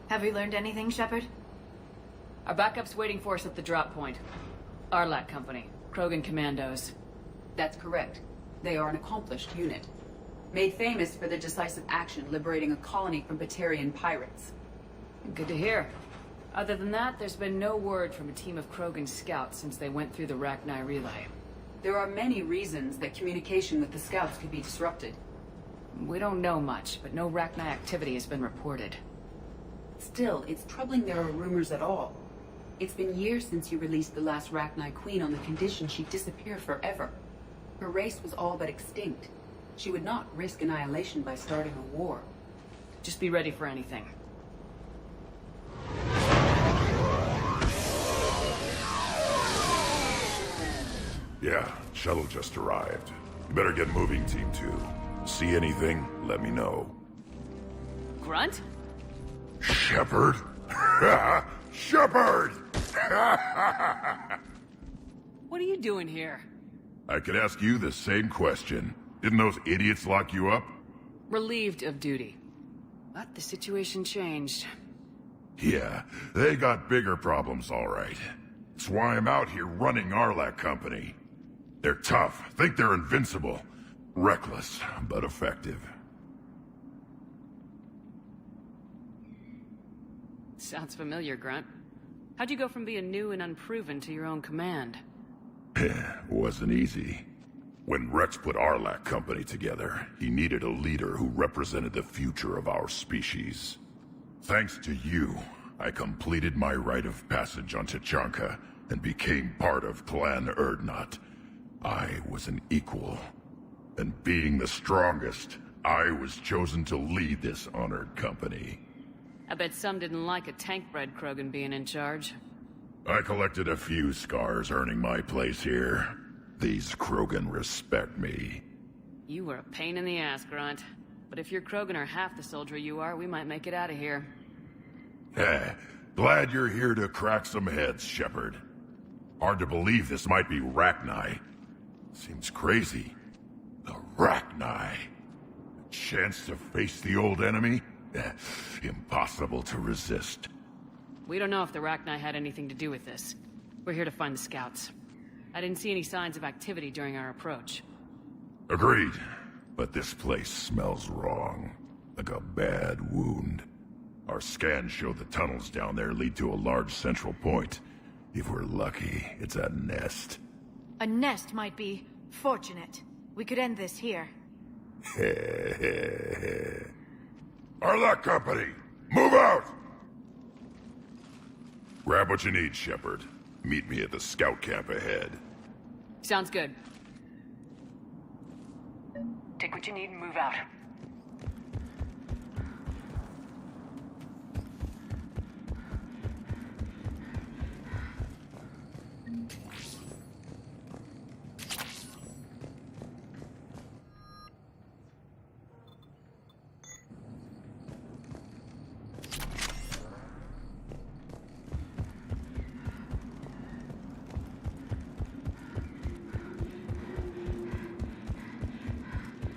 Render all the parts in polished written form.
Have we learned anything, Shepard? Our backup's waiting for us at the drop point. Arlac Company, Krogan Commandos. That's correct. They are an accomplished unit. Made famous for their decisive action liberating a colony from Batarian pirates. Good to hear. Other than that, there's been no word from a team of Krogan scouts since they went through the Rachni relay. There are many reasons that communication with the scouts could be disrupted. We don't know much, but no Rachni activity has been reported. Still, it's troubling there are rumors at all. It's been years since you released the last Rachni Queen on the condition she'd disappear forever. Her race was all but extinct. She would not risk annihilation by starting a war. Just be ready for anything. Yeah, shuttle just arrived. You better get moving, Team 2. See anything, let me know. Grunt? Shepard? Shepard! What are you doing here? I could ask you the same question. Didn't those idiots lock you up? Relieved of duty. But the situation changed. Yeah, they got bigger problems, all right. That's why I'm out here running Arlac Company. They're tough, think they're invincible. Reckless, but effective. Sounds familiar, Grunt. How'd you go from being new and unproven to your own command? Wasn't easy. When Rex put Arlac Company together, he needed a leader who represented the future of our species. Thanks to you, I completed my rite of passage on Tachanka and became part of Clan Urdnot. I was an equal. And being the strongest, I was chosen to lead this honored company. I bet some didn't like a tank-bred Krogan being in charge. I collected a few scars earning my place here. These Krogan respect me. You were a pain in the ass, Grunt. But if your Krogan are half the soldier you are, we might make it out of here. Glad you're here to crack some heads, Shepard. Hard to believe this might be Rachni. Seems crazy. The Rachni. A chance to face the old enemy? Impossible to resist. We don't know if the Rachni had anything to do with this. We're here to find the scouts. I didn't see any signs of activity during our approach. Agreed. But this place smells wrong. Like a bad wound. Our scans show the tunnels down there lead to a large central point. If we're lucky, it's a nest. A nest might be fortunate. We could end this here. Arlac Company, move out! Grab what you need, Shepard. Meet me at the scout camp ahead. Sounds good. Take what you need and move out.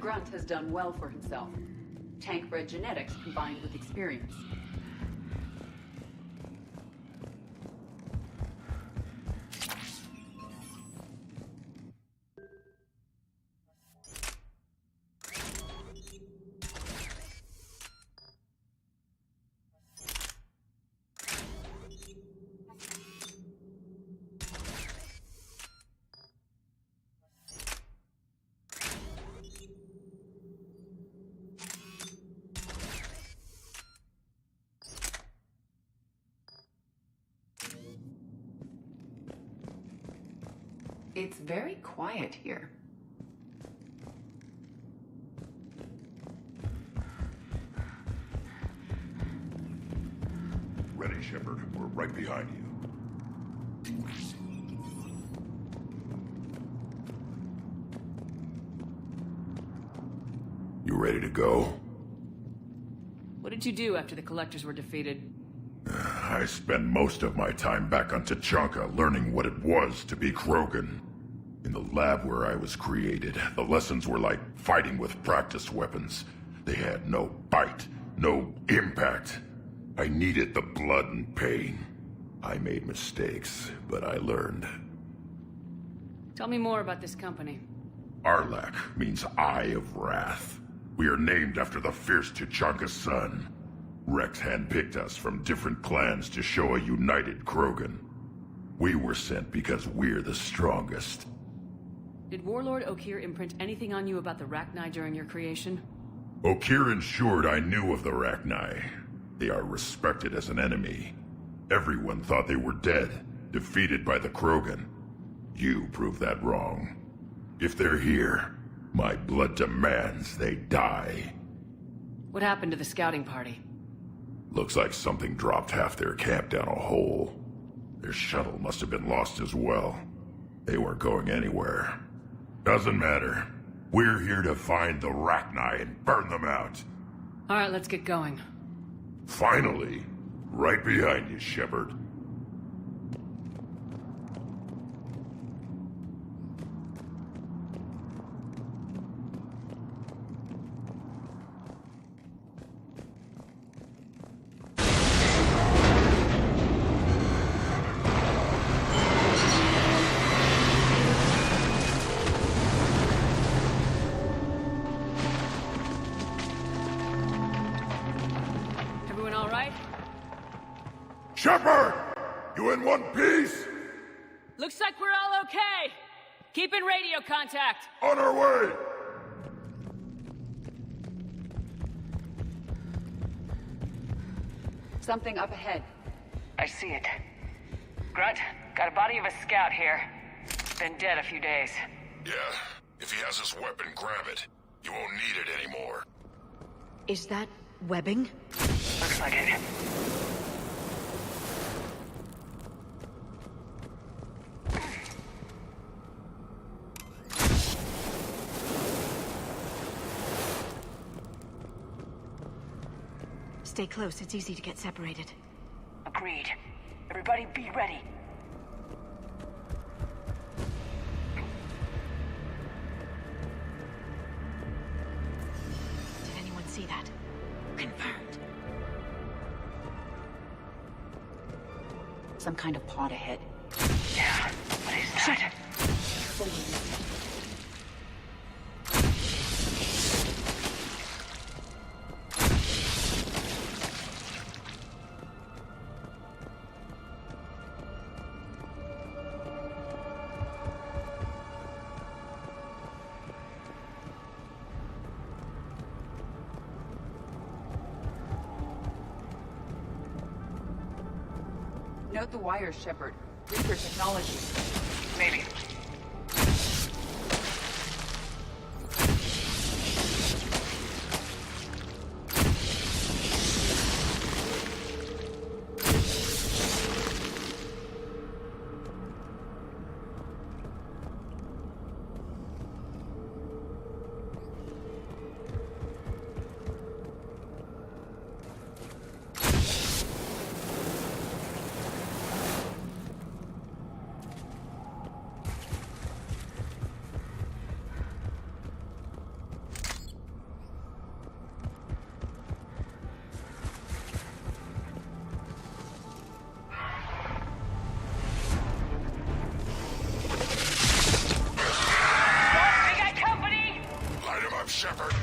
Grunt has done well for himself. Tank-bred genetics combined with experience. It's very quiet here. Ready, Shepard. We're right behind you. You ready to go? What did you do after the Collectors were defeated? I spent most of my time back on Tachanka learning what it was to be Krogan. In the lab where I was created, the lessons were like fighting with practice weapons. They had no bite, no impact. I needed the blood and pain. I made mistakes, but I learned. Tell me more about this company. Arlak means Eye of Wrath. We are named after the fierce Tachanka's son. Rex handpicked us from different clans to show a united Krogan. We were sent because we're the strongest. Did Warlord Okeer imprint anything on you about the Rachni during your creation? Okeer ensured I knew of the Rachni. They are respected as an enemy. Everyone thought they were dead, defeated by the Krogan. You proved that wrong. If they're here, my blood demands they die. What happened to the scouting party? Looks like something dropped half their camp down a hole. Their shuttle must have been lost as well. They weren't going anywhere. Doesn't matter. We're here to find the Rachni and burn them out. Alright, let's get going. Finally. Right behind you, Shepard. Everyone alright? Shepard! You in one piece? Looks like we're all okay! Keep in radio contact! On our way! Something up ahead. I see it. Grunt, got a body of a scout here. Been dead a few days. Yeah. If he has his weapon, grab it. You won't need it anymore. Is that webbing? Looks like it. Stay close, it's easy to get separated. Agreed. Everybody be ready. Did anyone see that? Confirmed. Some kind of pod ahead. Yeah, what is that? Note the wires, Shepard. Reaper technology. Maybe. Shepard!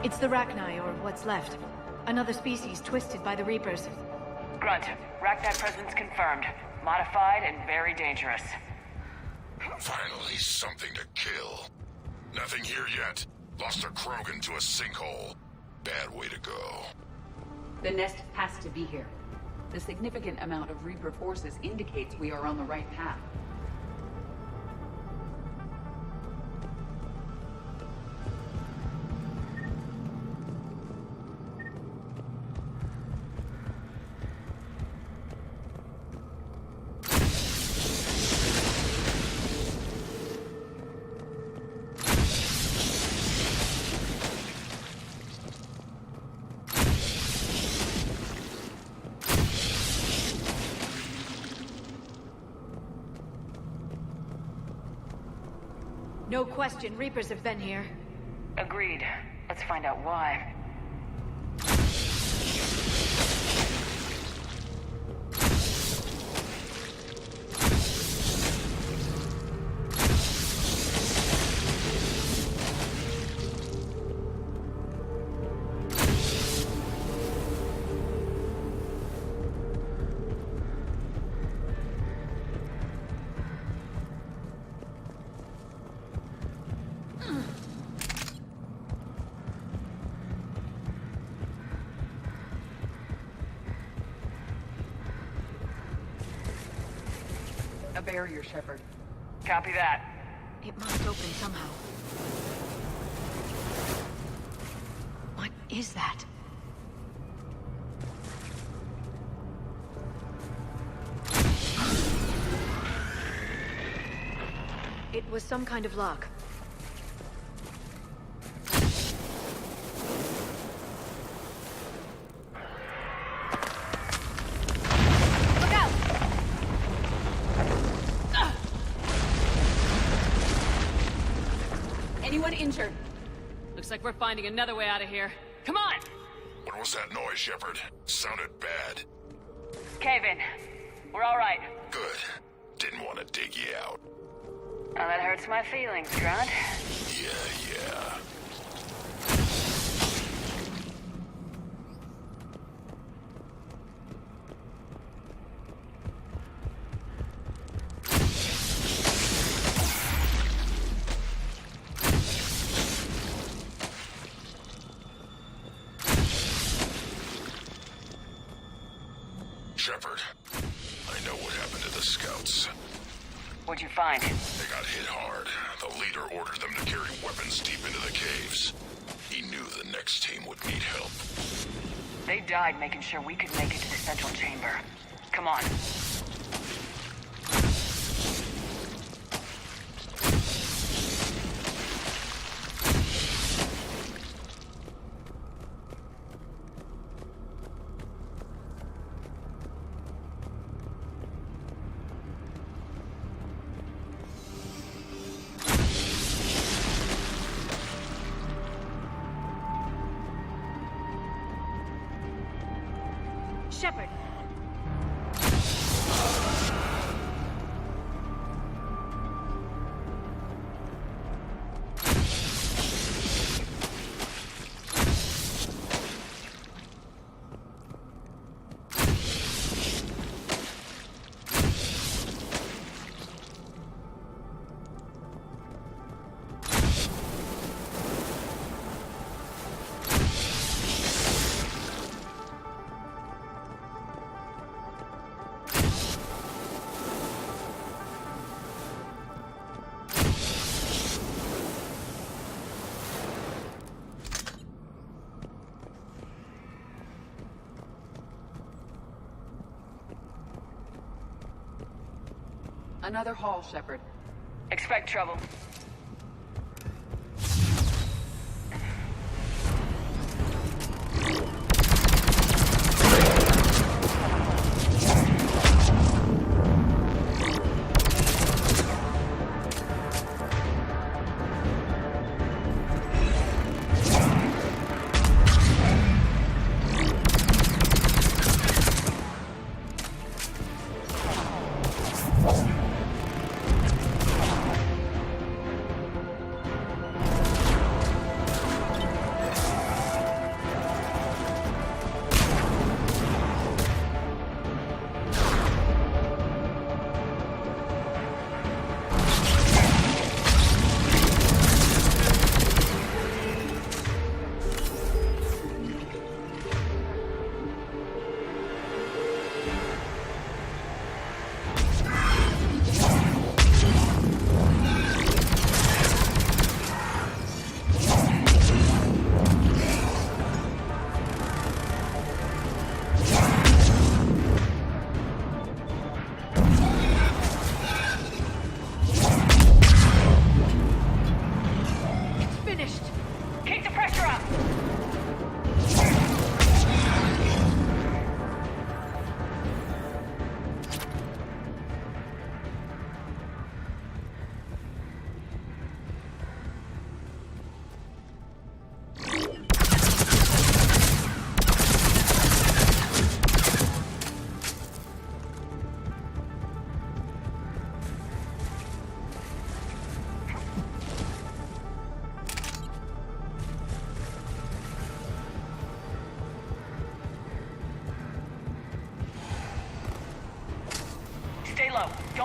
It's the Rachni, or what's left. Another species twisted by the Reapers. Grunt, Rachni presence confirmed. Modified and very dangerous. Finally, something to kill. Nothing here yet. Lost a Krogan to a sinkhole. Bad way to go. The nest has to be here. The significant amount of Reaper forces indicates we are on the right path. No question, Reapers have been here. Agreed. Let's find out why. A barrier, Shepard. Copy that. It must open somehow. What is that? It was some kind of lock. Look out! Anyone injured? Looks like we're finding another way out of here. Come on! What was that noise, Shepard? Sounded bad. Cave in. We're all right. Good. Didn't want to dig you out. Oh, that hurts my feelings, Grunt. Yeah. Shepard, I know what happened to the scouts. What'd you find? They got hit hard. The leader ordered them to carry weapons deep into the caves. He knew the next team would need help. They died making sure we could make it to the central chamber. Come on. Shepard! Another hall, Shepard. Expect trouble.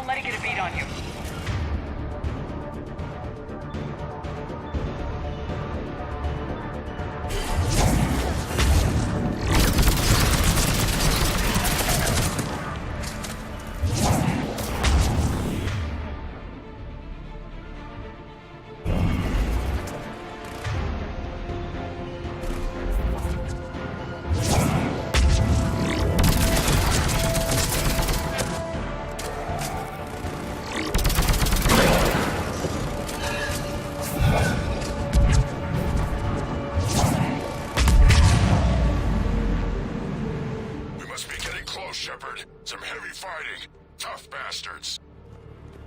let it get a beat on you. Shepard. Some heavy fighting. Tough bastards.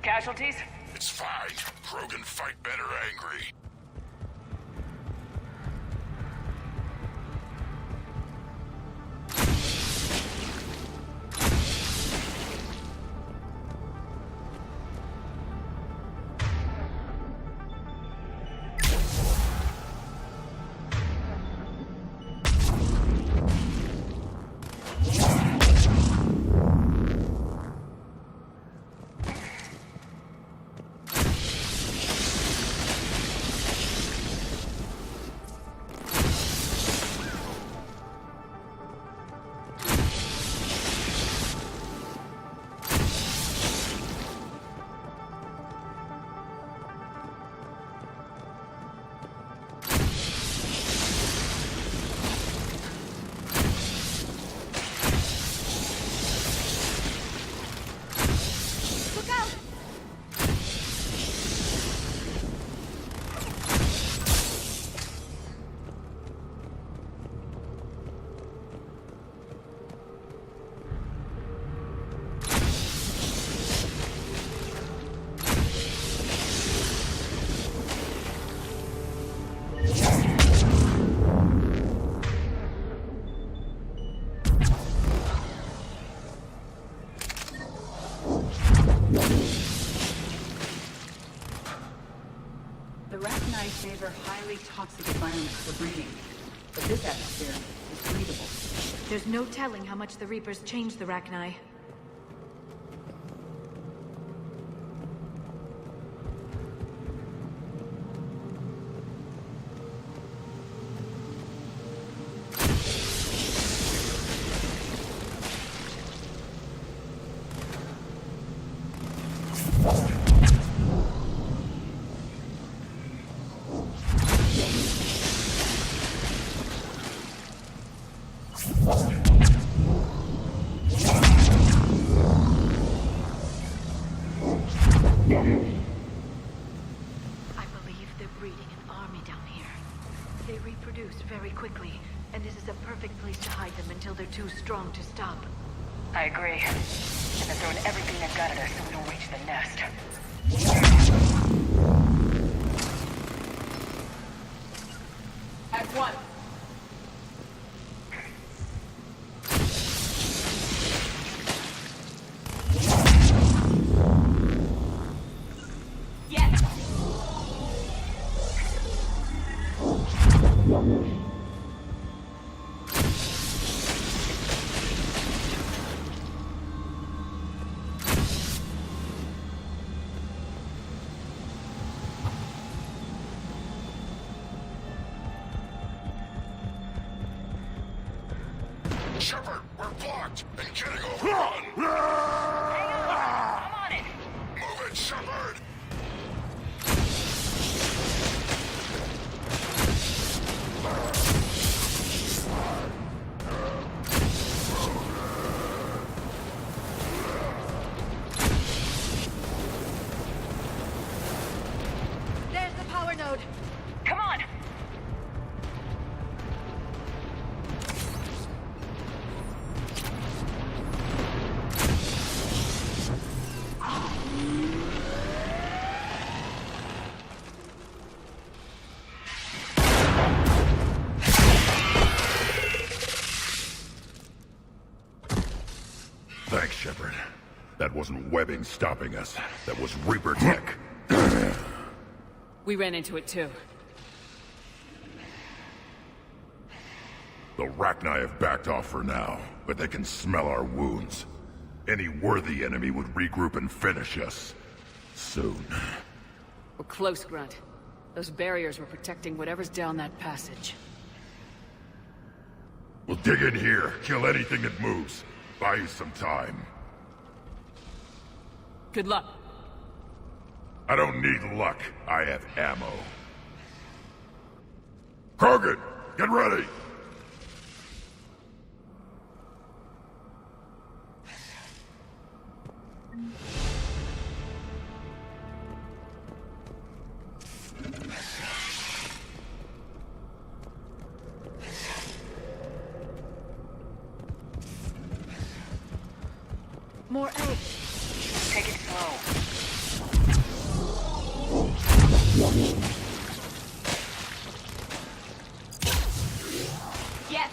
Casualties? It's fine. Krogan fight better angry. The Rachni favor highly toxic environments for breeding, but this atmosphere is breathable. There's no telling how much the Reapers changed the Rachni. I believe they're breeding an army down here. They reproduce very quickly, and this is a perfect place to hide them until they're too strong to stop. I agree. And they're throwing everything they've got at us so we don't reach the nest. At once! Shepard, we're blocked and getting overrun. Hang on! I'm on it! Move it, Shepard! There's the power node! Come on! Thanks, Shepard. That wasn't webbing stopping us. That was Reaper tech. We ran into it too. The Rachni have backed off for now, but they can smell our wounds. Any worthy enemy would regroup and finish us. Soon. We're close, Grunt. Those barriers were protecting whatever's down that passage. We'll dig in here, kill anything that moves. Buy you some time. Good luck. I don't need luck. I have ammo. Krogan, get ready! More elves. Take it slow. Yes!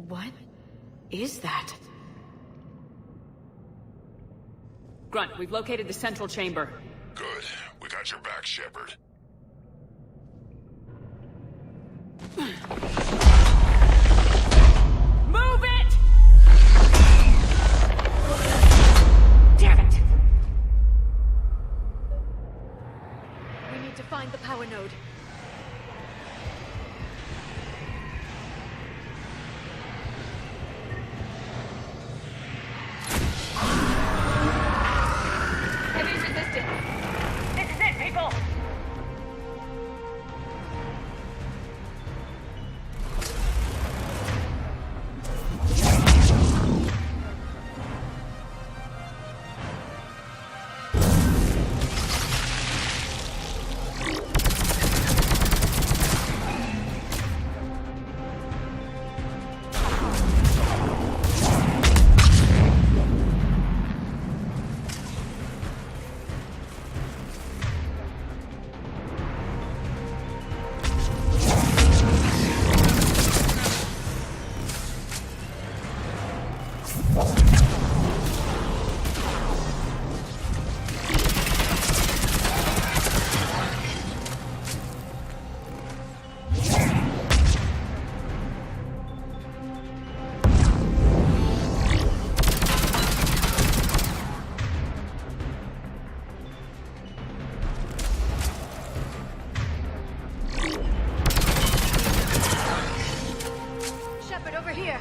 What is that? Grunt, we've located the central chamber. Good. We got your back, Shepard. Move it! Damn it! We need to find the power node. Heavy resistance. This is it, people! Shepard, over here.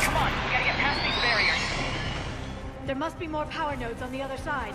Come on, we gotta get past these barriers. There must be more power nodes on the other side.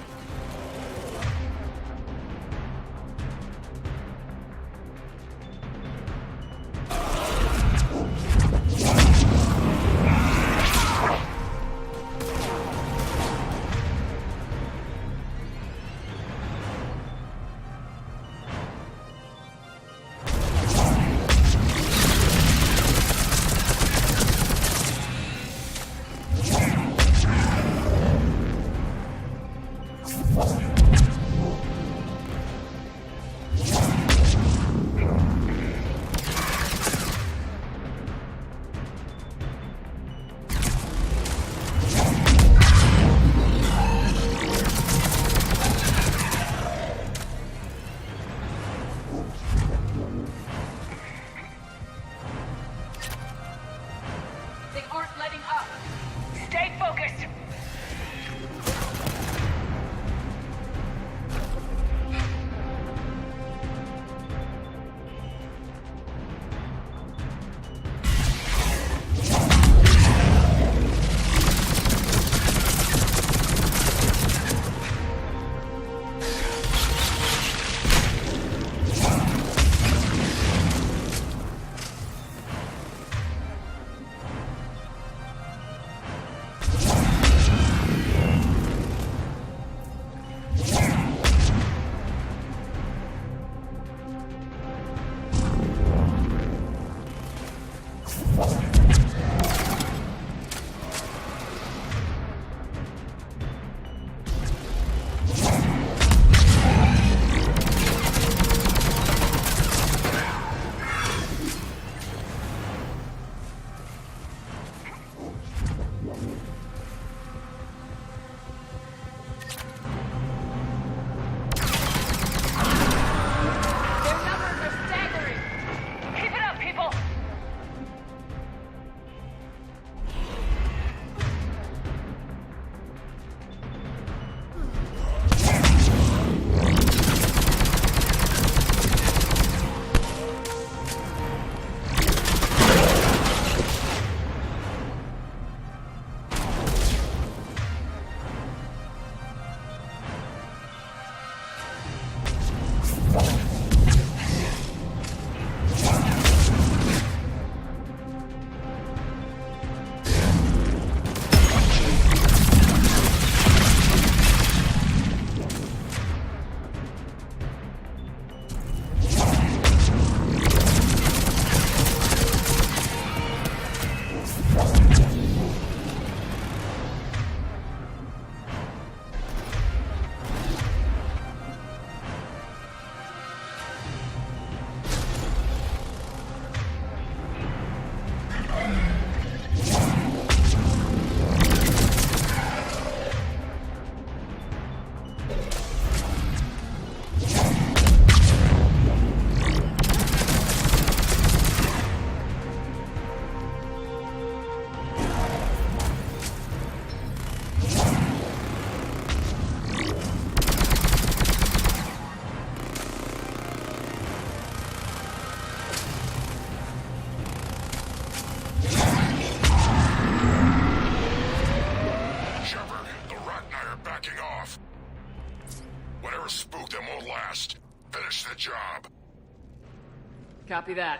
Copy that.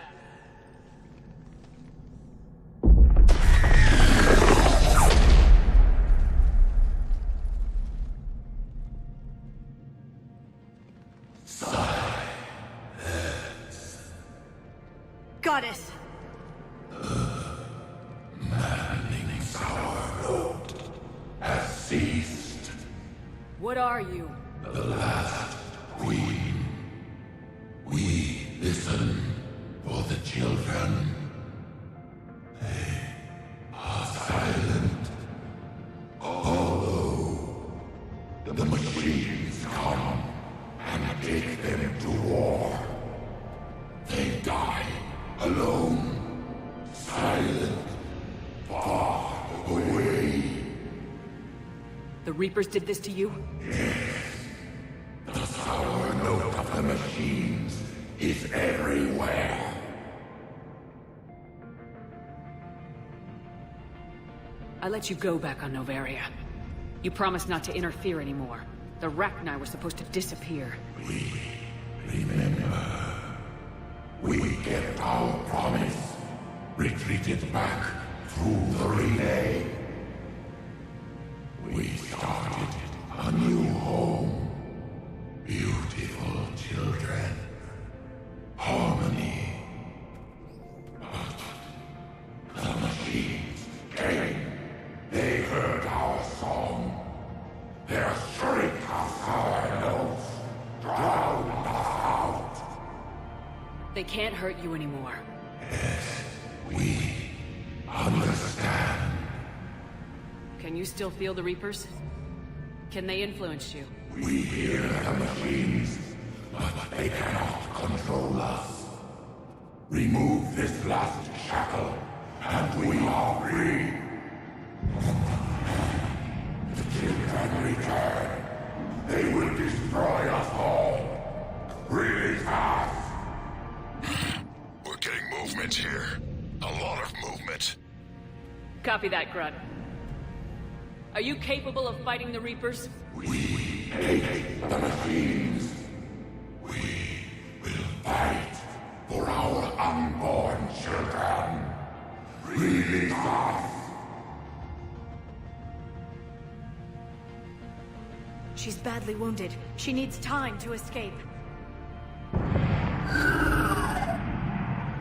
Got it! Ceased. What are you? The last queen. We listen for the children. They are silent. Although the machines come and take them to war, they die alone, silent, far away. The Reapers did this to you? The sour note of the machines is everywhere. I let you go back on Novaria. You promised not to interfere anymore. The Rachni were supposed to disappear. We remember. We kept our promise. Retreated back through the relay. We started a new home. Beautiful children. Harmony. But the machines came. They heard our song. Their shriek of our notes drowned us out. They can't hurt you anymore. We understand. Can you still feel the Reapers? Can they influence you? We hear the machines, but they cannot control us. Remove this last shackle, and we are free. The children return. They will destroy us all. Release us. We're getting movement here. A lot of movement. Copy that, Grunt. Are you capable of fighting the Reapers? We hate the machines. We will fight for our unborn children. Release us. She's badly wounded. She needs time to escape.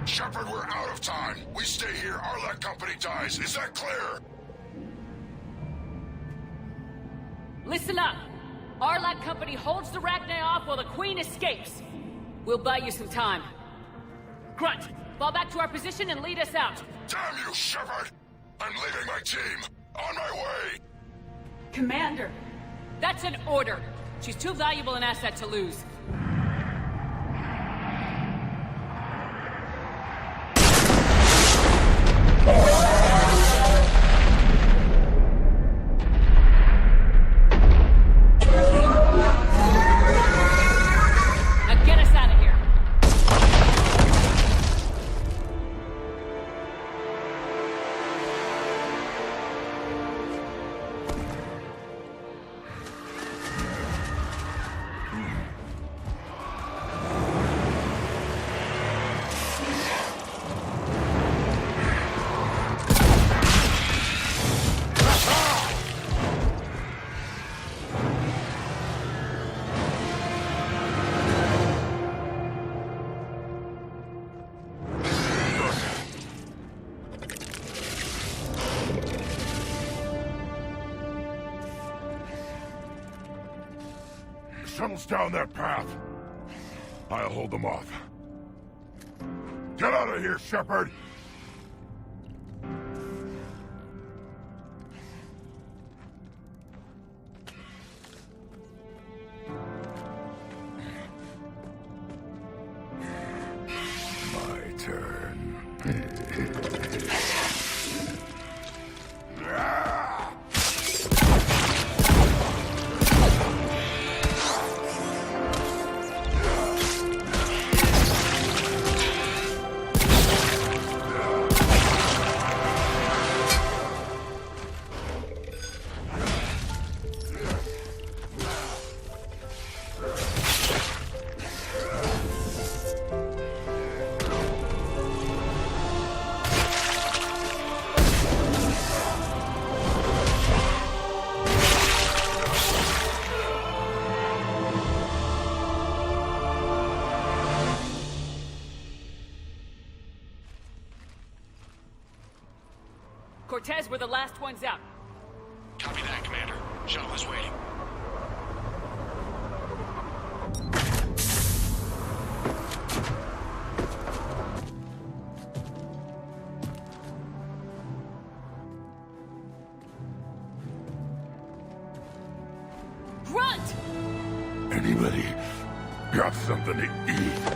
Shepard, we're out of time. We stay here, our company dies. Is that clear? Listen up! Arlac Company holds the Rachni off while the Queen escapes. We'll buy you some time. Grunt, fall back to our position and lead us out. Damn you, Shepard! I'm leaving my team. On my way. Commander! That's an order. She's too valuable an asset to lose. Now get us out of here. Shuttles down that path. I'll hold them off. Get out of here, Shepard! My turn. Cortez, we're the last ones out. Copy that, Commander. Shuttle is waiting. Grunt! Anybody got something to eat?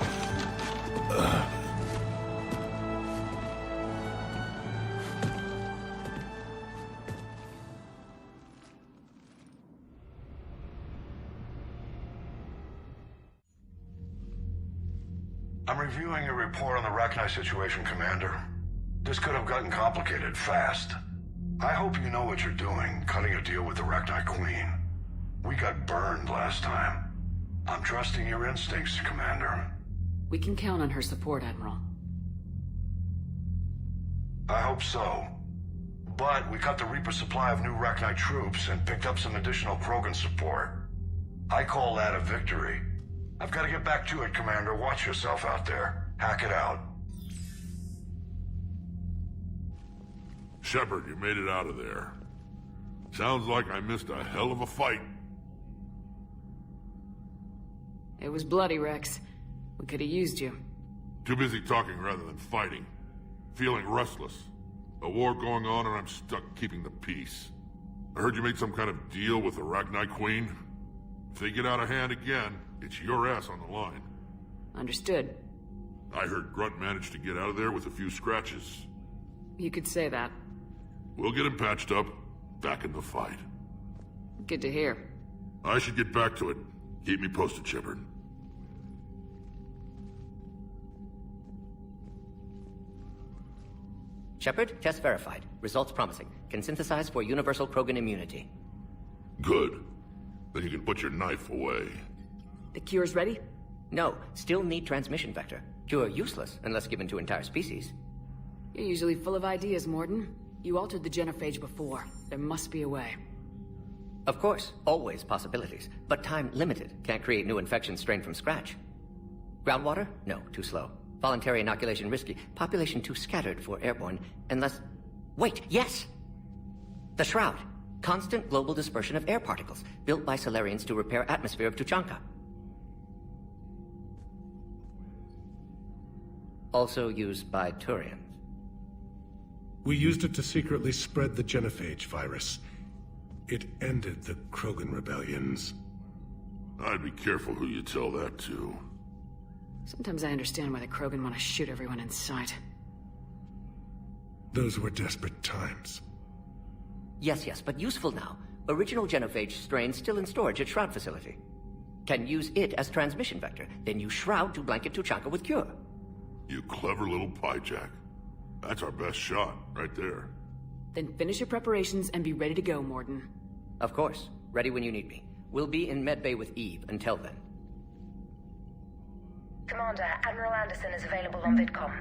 I'm reviewing your report on the Rachni situation, Commander. This could have gotten complicated fast. I hope you know what you're doing, cutting a deal with the Rachni Queen. We got burned last time. I'm trusting your instincts, Commander. We can count on her support, Admiral. I hope so. But we cut the Reaper supply of new Rachni troops and picked up some additional Krogan support. I call that a victory. I've got to get back to it, Commander. Watch yourself out there. Hack it out. Shepard, you made it out of there. Sounds like I missed a hell of a fight. It was bloody, Rex. We could have used you. Too busy talking rather than fighting. Feeling restless. A war going on and I'm stuck keeping the peace. I heard you made some kind of deal with the Rachni Queen. If they get out of hand again, it's your ass on the line. Understood. I heard Grunt managed to get out of there with a few scratches. You could say that. We'll get him patched up, back in the fight. Good to hear. I should get back to it. Keep me posted, Shepard. Shepard, test verified. Results promising. Can synthesize for universal Krogan immunity. Good. Then you can put your knife away. The cure's ready? No, still need transmission vector. Cure useless unless given to entire species. You're usually full of ideas, Morden. You altered the genophage before. There must be a way. Of course, always possibilities, but time limited. Can't create new infection strain from scratch. Groundwater? No, too slow. Voluntary inoculation risky. Population too scattered for airborne, unless... Wait, yes! The Shroud. Constant global dispersion of air particles, built by Solarians to repair atmosphere of Tuchanka. Also used by Turians. We used it to secretly spread the genophage virus. It ended the Krogan rebellions. I'd be careful who you tell that to. Sometimes I understand why the Krogan want to shoot everyone in sight. Those were desperate times. Yes, but useful now. Original genophage strain still in storage at Shroud facility. Can use it as transmission vector, then use Shroud to blanket Tuchanka with cure. You clever little pyjack. That's our best shot, right there. Then finish your preparations and be ready to go, Morden. Of course. Ready when you need me. We'll be in medbay with Eve until then. Commander, Admiral Anderson is available on VidCom.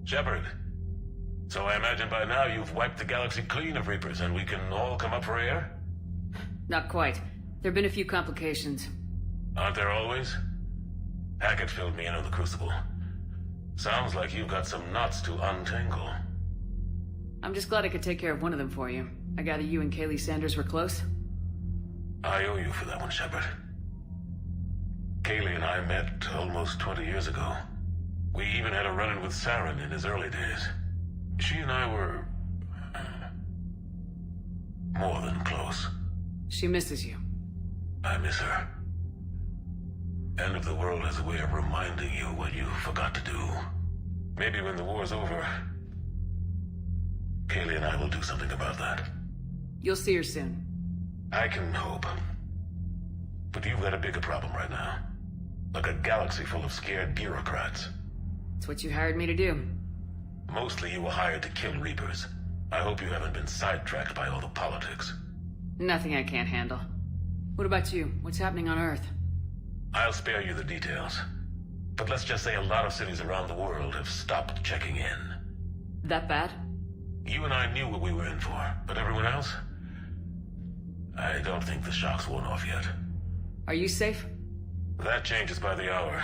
Shepard. So I imagine by now you've wiped the galaxy clean of Reapers and we can all come up for air? Not quite. There've been a few complications. Aren't there always? Hackett filled me in on the Crucible. Sounds like you've got some knots to untangle. I'm just glad I could take care of one of them for you. I gather you and Kaylee Sanders were close? I owe you for that one, Shepard. Kaylee and I met almost 20 years ago. We even had a run-in with Saren in his early days. She and I were... more than close. She misses you. I miss her. End of the world has a way of reminding you what you forgot to do. Maybe when the war's over, Kaylee and I will do something about that. You'll see her soon. I can hope. But you've got a bigger problem right now. Like a galaxy full of scared bureaucrats. It's what you hired me to do. Mostly you were hired to kill Reapers. I hope you haven't been sidetracked by all the politics. Nothing I can't handle. What about you? What's happening on Earth? I'll spare you the details. But let's just say a lot of cities around the world have stopped checking in. That bad? You and I knew what we were in for, but everyone else? I don't think the shock's worn off yet. Are you safe? That changes by the hour.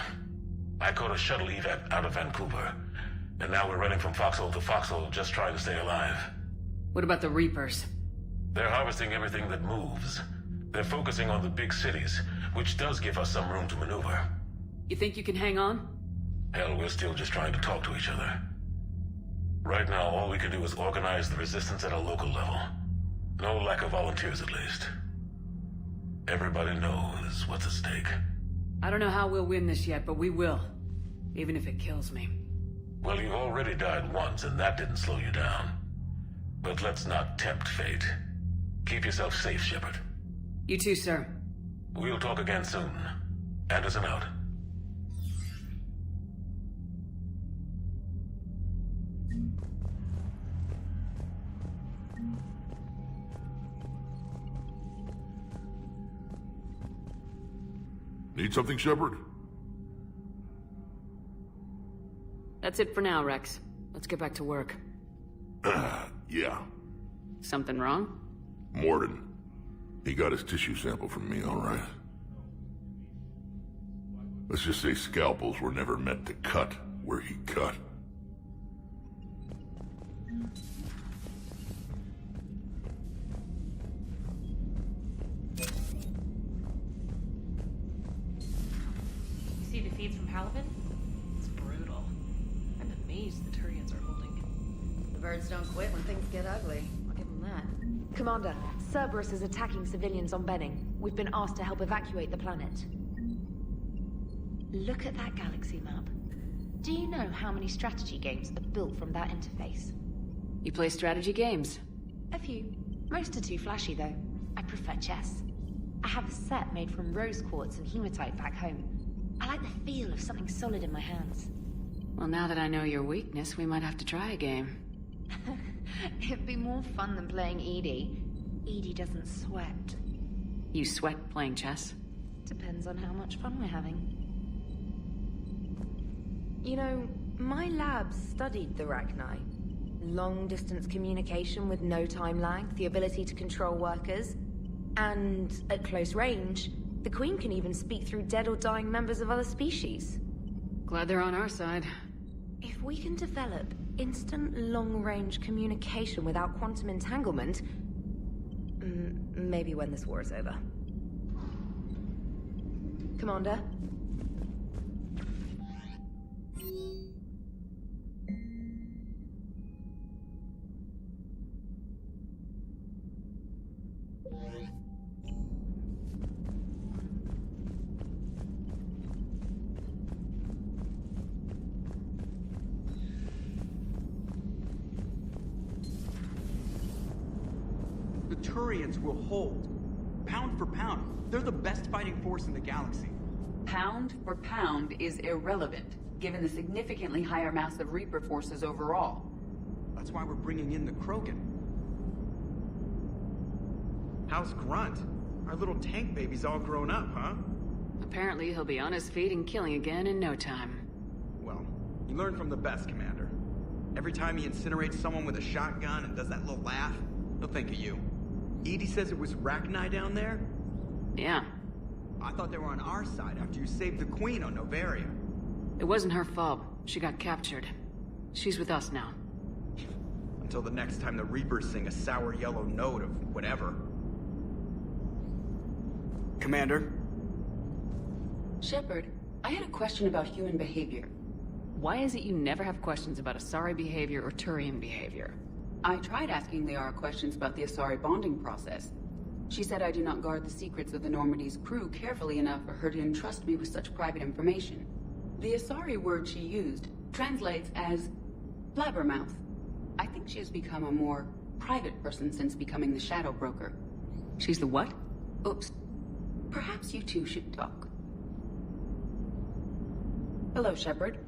I caught a shuttle evac out of Vancouver, and now we're running from foxhole to foxhole just trying to stay alive. What about the Reapers? They're harvesting everything that moves. They're focusing on the big cities, which does give us some room to maneuver. You think you can hang on? Hell, we're still just trying to talk to each other. Right now, all we can do is organize the resistance at a local level. No lack of volunteers, at least. Everybody knows what's at stake. I don't know how we'll win this yet, but we will. Even if it kills me. Well, you've already died once, and that didn't slow you down. But let's not tempt fate. Keep yourself safe, Shepard. You too, sir. We'll talk again soon. Anderson out. Need something, Shepard? That's it for now, Rex. Let's get back to work. Yeah. Something wrong? Morden. He got his tissue sample from me, all right. Let's just say scalpels were never meant to cut where he cut. You see the feeds from Halibut? It's brutal. I'm amazed the Turians are holding. The birds don't quit when things get ugly. I'll give them that. Commander, Cerberus is attacking civilians on Benning. We've been asked to help evacuate the planet. Look at that galaxy map. Do you know how many strategy games are built from that interface? You play strategy games? A few. Most are too flashy, though. I prefer chess. I have a set made from rose quartz and hematite back home. I like the feel of something solid in my hands. Well, now that I know your weakness, we might have to try a game. It'd be more fun than playing Edie. Edie doesn't sweat. You sweat playing chess? Depends on how much fun we're having. You know, my lab studied the Rachni. Long-distance communication with no time lag, the ability to control workers, and at close range, the Queen can even speak through dead or dying members of other species. Glad they're on our side. If we can develop instant long-range communication without quantum entanglement, maybe when this war is over. Commander? The Turians will hold. Pound for pound, they're the best fighting force in the galaxy. Pound for pound is irrelevant, given the significantly higher mass of Reaper forces overall. That's why we're bringing in the Krogan. How's Grunt? Our little tank baby's all grown up, huh? Apparently he'll be on his feet and killing again in no time. Well, you learn from the best, Commander. Every time he incinerates someone with a shotgun and does that little laugh, he'll think of you. Edie says it was Rachni down there? Yeah. I thought they were on our side after you saved the Queen on Novaria. It wasn't her fault. She got captured. She's with us now. Until the next time the Reapers sing a sour yellow note of whatever. Commander? Shepard, I had a question about human behavior. Why is it you never have questions about Asari behavior or Turian behavior? I tried asking Liara questions about the Asari bonding process. She said I do not guard the secrets of the Normandy's crew carefully enough for her to entrust me with such private information. The Asari word she used translates as blabbermouth. I think she has become a more private person since becoming the Shadow Broker. She's the what? Oops. Perhaps you two should talk. Hello, Shepard.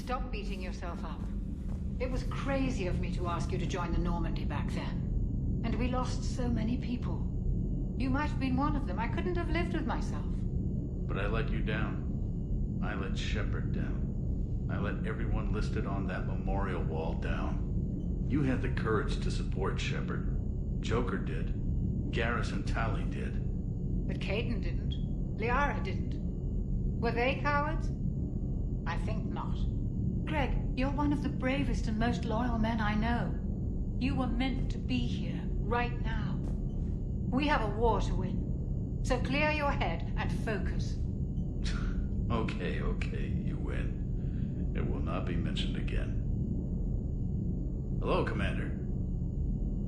Stop beating yourself up. It was crazy of me to ask you to join the Normandy back then. And we lost so many people. You might have been one of them. I couldn't have lived with myself. But I let you down. I let Shepard down. I let everyone listed on that memorial wall down. You had the courage to support Shepard. Joker did. Garrus and Tali did. But Caden didn't. Liara didn't. Were they cowards? I think not. Greg, you're one of the bravest and most loyal men I know. You were meant to be here, right now. We have a war to win. So clear your head and focus. Okay, you win. It will not be mentioned again. Hello, Commander.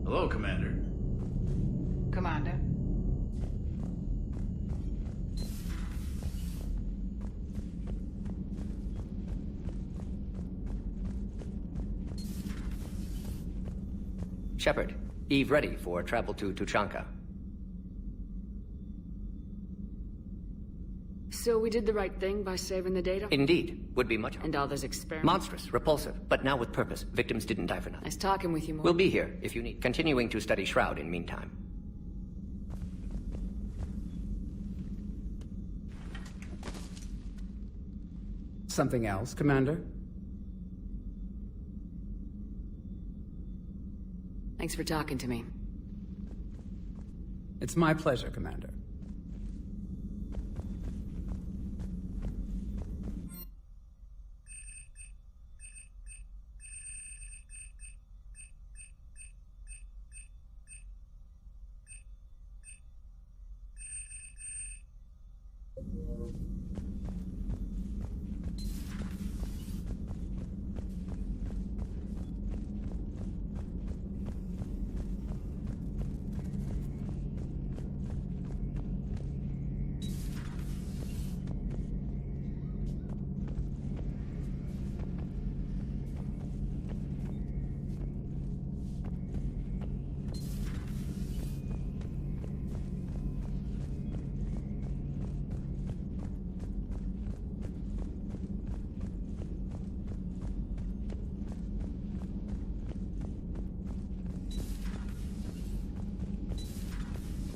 Hello, Commander. Commander. Shepard, Eve ready for travel to Tuchanka. So we did the right thing by saving the data? Indeed. Would be much. And all those experiments? Monstrous, repulsive, but now with purpose. Victims didn't die for nothing. Nice talking with you, Morgan. We'll be here if you need. Continuing to study Shroud in meantime. Something else, Commander? Thanks for talking to me. It's my pleasure, Commander.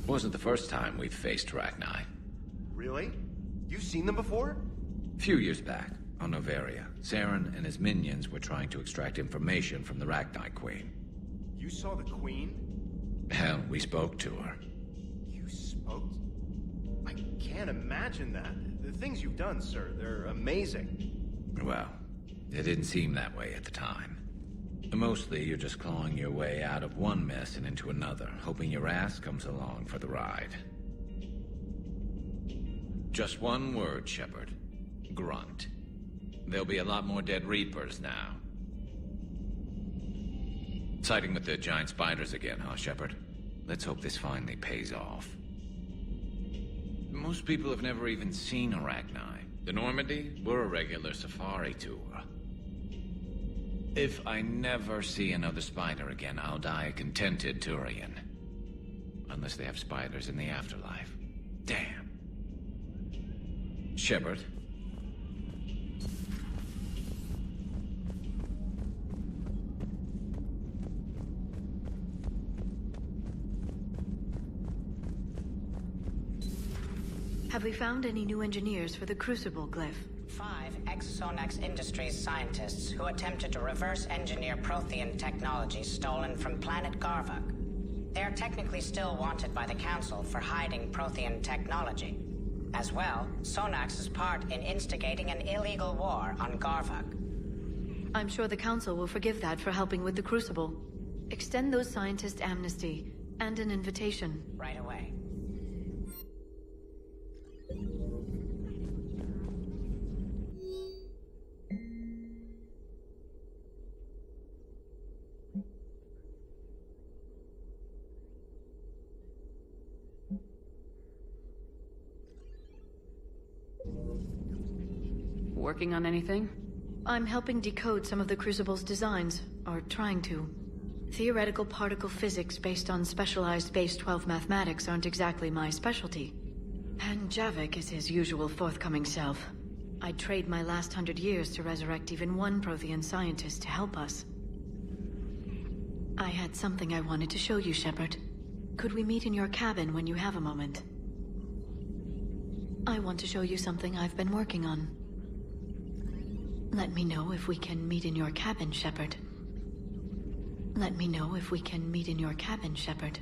Wasn't the first time we've faced Rachni. Really? You've seen them before? A few years back, on Noveria, Saren and his minions were trying to extract information from the Rachni Queen. You saw the Queen? Hell, we spoke to her. You spoke? I can't imagine that. The things you've done, sir, they're amazing. Well, it didn't seem that way at the time. Mostly, you're just clawing your way out of one mess and into another, hoping your ass comes along for the ride. Just one word, Shepard. Grunt. There'll be a lot more dead Reapers now. Siding with the giant spiders again, huh, Shepard? Let's hope this finally pays off. Most people have never even seen Rachni. The Normandy, we're a regular safari tour. If I never see another spider again, I'll die a contented Turian. Unless they have spiders in the afterlife. Damn. Shepard. Have we found any new engineers for the Crucible glyph? 5 ex-Sonax Industries scientists who attempted to reverse engineer Prothean technology stolen from planet Garvuk. They are technically still wanted by the Council for hiding Prothean technology. As well, Sonax is part in instigating an illegal war on Garvuk. I'm sure the Council will forgive that for helping with the Crucible. Extend those scientists amnesty and an invitation. Right away. Working on anything? I'm helping decode some of the Crucible's designs, or trying to. Theoretical particle physics based on specialized base 12 mathematics aren't exactly my specialty. And Javik is his usual forthcoming self. I'd trade my last 100 years to resurrect even one Prothean scientist to help us. I had something I wanted to show you, Shepard. Could we meet in your cabin when you have a moment? I want to show you something I've been working on. Let me know if we can meet in your cabin, Shepard. Let me know if we can meet in your cabin, Shepard.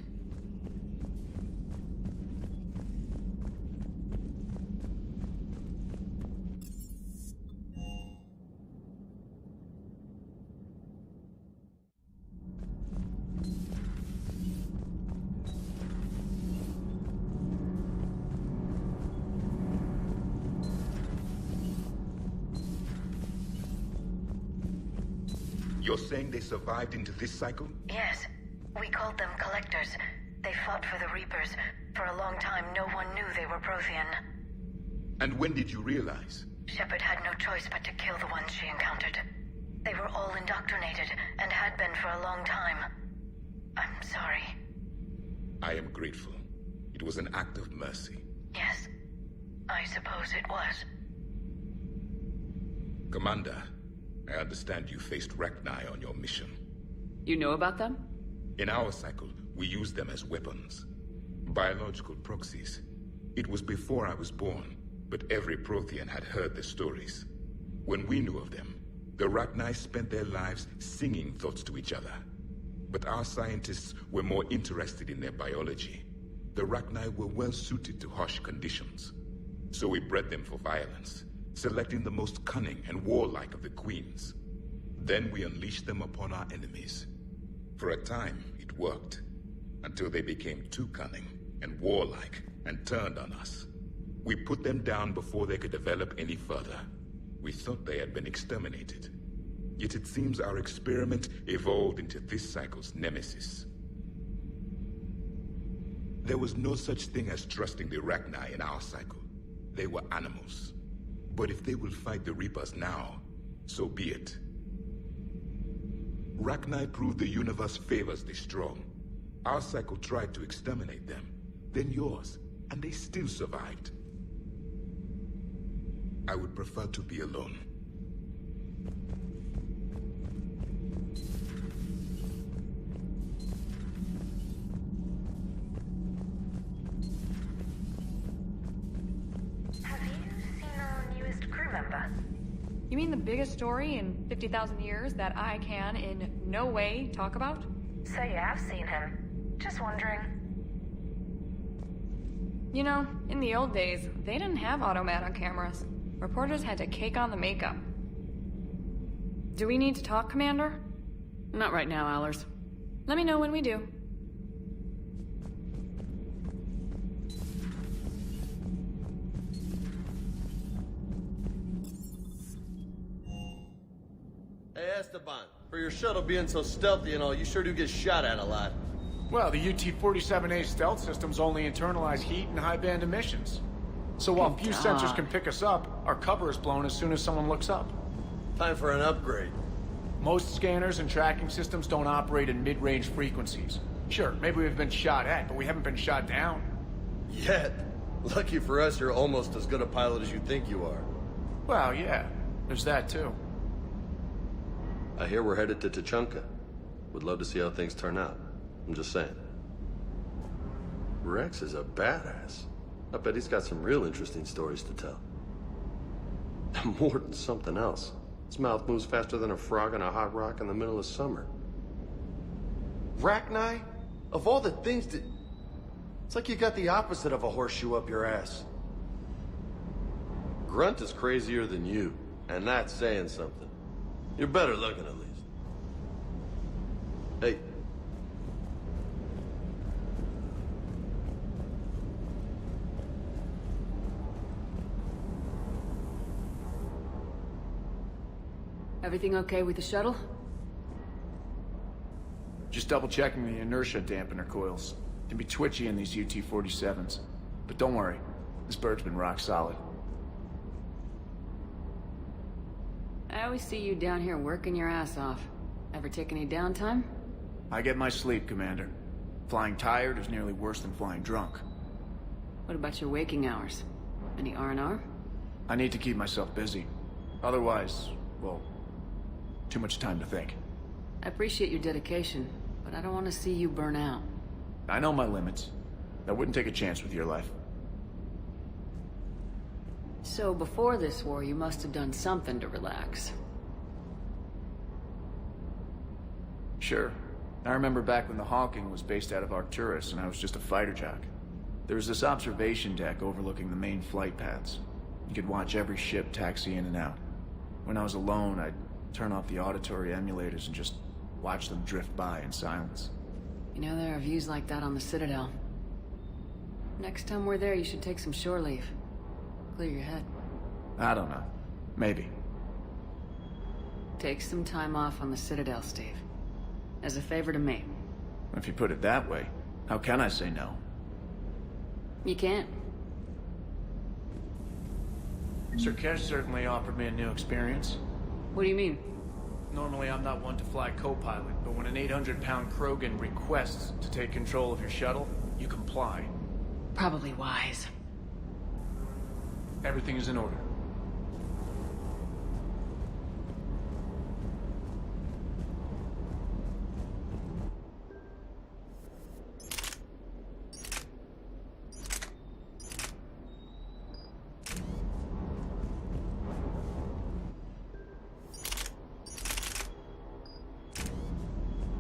You're saying they survived into this cycle? Yes. We called them Collectors. They fought for the Reapers. For a long time, no one knew they were Prothean. And when did you realize? Shepard had no choice but to kill the ones she encountered. They were all indoctrinated, and had been for a long time. I'm sorry. I am grateful. It was an act of mercy. Yes. I suppose it was. Commander, I understand you faced Rachni on your mission. You know about them? In our cycle, we used them as weapons. Biological proxies. It was before I was born, but every Prothean had heard the stories. When we knew of them, the Rachni spent their lives singing thoughts to each other. But our scientists were more interested in their biology. The Rachni were well suited to harsh conditions. So we bred them for violence, selecting the most cunning and warlike of the queens. Then we unleashed them upon our enemies. For a time, it worked, until they became too cunning and warlike and turned on us. We put them down before they could develop any further. We thought they had been exterminated. Yet it seems our experiment evolved into this cycle's nemesis. There was no such thing as trusting the Rachni in our cycle. They were animals. But if they will fight the Reapers now, so be it. Rachni proved the universe favors the strong. Our cycle tried to exterminate them, then yours, and they still survived. I would prefer to be alone. You mean the biggest story in 50,000 years that I can in no way talk about? So you have seen him. Just wondering. You know, in the old days, they didn't have automatic cameras. Reporters had to cake on the makeup. Do we need to talk, Commander? Not right now, Allers. Let me know when we do. Hey, Esteban, for your shuttle being so stealthy and all, you sure do get shot at a lot. Well, the UT-47A stealth systems only internalize heat and high-band emissions. So while few sensors can pick us up, our cover is blown as soon as someone looks up. Time for an upgrade. Most scanners and tracking systems don't operate in mid-range frequencies. Sure, maybe we've been shot at, but we haven't been shot down. Yet. Lucky for us, you're almost as good a pilot as you think you are. Well, yeah. There's that, too. I hear we're headed to Tuchanka. Would love to see how things turn out. I'm just saying. Rex is a badass. I bet he's got some real interesting stories to tell. More than something else. His mouth moves faster than a frog on a hot rock in the middle of summer. Rachni? Of all the things that... It's like you got the opposite of a horseshoe up your ass. Grunt is crazier than you, and that's saying something. You're better looking, at least. Hey. Everything okay with the shuttle? Just double-checking the inertia dampener coils. Can be twitchy in these UT-47s. But don't worry, this bird's been rock solid. I always see you down here working your ass off. Ever take any downtime? I get my sleep, Commander. Flying tired is nearly worse than flying drunk. What about your waking hours? Any R&R? I need to keep myself busy. Otherwise, well, too much time to think. I appreciate your dedication, but I don't want to see you burn out. I know my limits. I wouldn't take a chance with your life. So before this war, you must have done something to relax. Sure. I remember back when the Hawking was based out of Arcturus and I was just a fighter jock. There was this observation deck overlooking the main flight paths. You could watch every ship taxi in and out. When I was alone, I'd turn off the auditory emulators and just watch them drift by in silence. You know, there are views like that on the Citadel. Next time we're there, you should take some shore leave. Clear your head. I don't know. Maybe. Take some time off on the Citadel, Steve. As a favor to me. If you put it that way, how can I say no? You can't. Sir Kesh certainly offered me a new experience. What do you mean? Normally I'm not one to fly co-pilot, but when an 800-pound Krogan requests to take control of your shuttle, you comply. Probably wise. Everything is in order.